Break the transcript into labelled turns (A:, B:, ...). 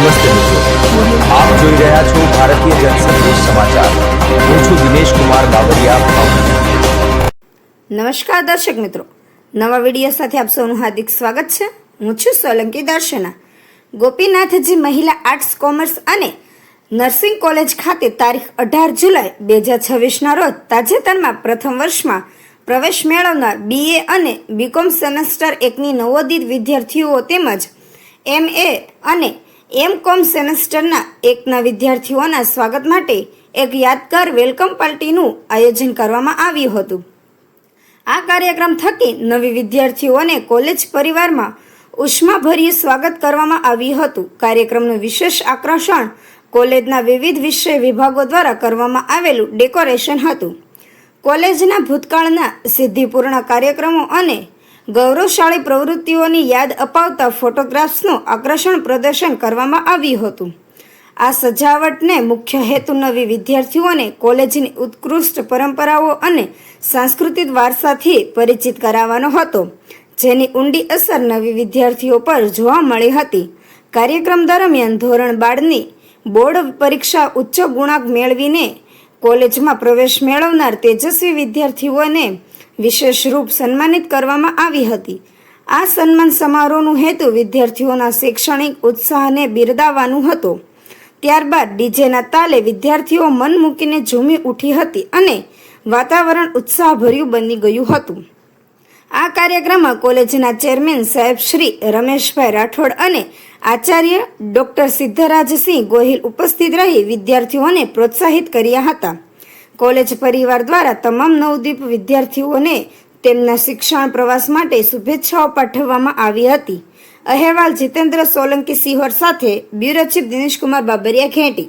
A: નમસ્તે મિત્રો, આપ જોઈ રહ્યા છો ભારતીય જનસંદેશ સમાચાર. હું છું દિનેશ કુમાર બાબરિયા, ભાવનગર.
B: નમસ્કાર દર્શક મિત્રો, નવા વિડીયો સાથે આપ સૌનું હાર્દિક સ્વાગત છે. હું છું સોલંકી દર્શના. ગોપીનાથજી મહિલા આર્ટ્સ કોમર્સ અને નર્સિંગ કોલેજ ખાતે તારીખ 18 જુલાઈ 2026ના રોજ તાજેતરમાં પ્રથમ વર્ષમાં પ્રવેશ મેળવનાર BA અને BCom સેમેસ્ટર 1ની નવોદિત વિદ્યાર્થીઓ તેમજ MA અને MCom સેમેસ્ટરના 1ના વિદ્યાર્થીઓના સ્વાગત માટે એક યાદગાર વેલકમ પાર્ટીનું આયોજન કરવામાં આવ્યું હતું. આ કાર્યક્રમ થકી નવી વિદ્યાર્થીઓને કોલેજ પરિવારમાં ઉષ્માભર્યું સ્વાગત કરવામાં આવ્યું હતું. કાર્યક્રમનું વિશેષ આકર્ષણ કોલેજના વિવિધ વિષય વિભાગો દ્વારા કરવામાં આવેલું ડેકોરેશન હતું. કોલેજના ભૂતકાળના સિદ્ધિપૂર્ણ કાર્યક્રમો અને ગૌરવશાળી પ્રવૃત્તિઓની યાદ અપાવતા ફોટોગ્રાફ્સનું આકર્ષણ પ્રદર્શન કરવામાં આવ્યું હતું. આ સજાવટને મુખ્ય હેતુ નવી વિદ્યાર્થીઓને કોલેજની ઉત્કૃષ્ટ પરંપરાઓ અને સાંસ્કૃતિક વારસાથી પરિચિત કરાવવાનો હતો, જેની ઊંડી અસર નવી વિદ્યાર્થીઓ પર જોવા મળી હતી. કાર્યક્રમ દરમિયાન ધોરણ 12ની બોર્ડ પરીક્ષા ઉચ્ચ ગુણાંક મેળવીને કોલેજમાં પ્રવેશ મેળવનાર તેજસ્વી વિદ્યાર્થીઓને વિશેષ રૂપ સન્માનિત કરવામાં આવી હતી. આ સન્માન સમારોહનો હેતુ વિદ્યાર્થીઓના શૈક્ષણિક ઉત્સાહને બિરદાવવાનું હતો. ત્યારબાદ ડીજેના તાલે વિદ્યાર્થીઓ મન મૂકીને ઝૂમી ઉઠી હતી અને વાતાવરણ ઉત્સાહભર્યું બની ગયું હતું. આ કાર્યક્રમમાં કોલેજના ચેરમેન સાહેબ શ્રી રમેશભાઈ રાઠોડ અને આચાર્ય ડોક્ટર સિદ્ધરાજસિંહ ગોહિલ ઉપસ્થિત રહી વિદ્યાર્થીઓને પ્રોત્સાહિત કર્યા હતા. કોલેજ પરિવાર દ્વારા તમામ નવદીપ વિદ્યાર્થીઓને તેમના શિક્ષણ પ્રવાસ માટે શુભેચ્છાઓ પાઠવવામાં આવી હતી. અહેવાલ જીતેન્દ્ર સોલંકી સિહોર સાથે બ્યુરો ચીફ દિનેશ કુમાર બાબરિયા, ઘેટી.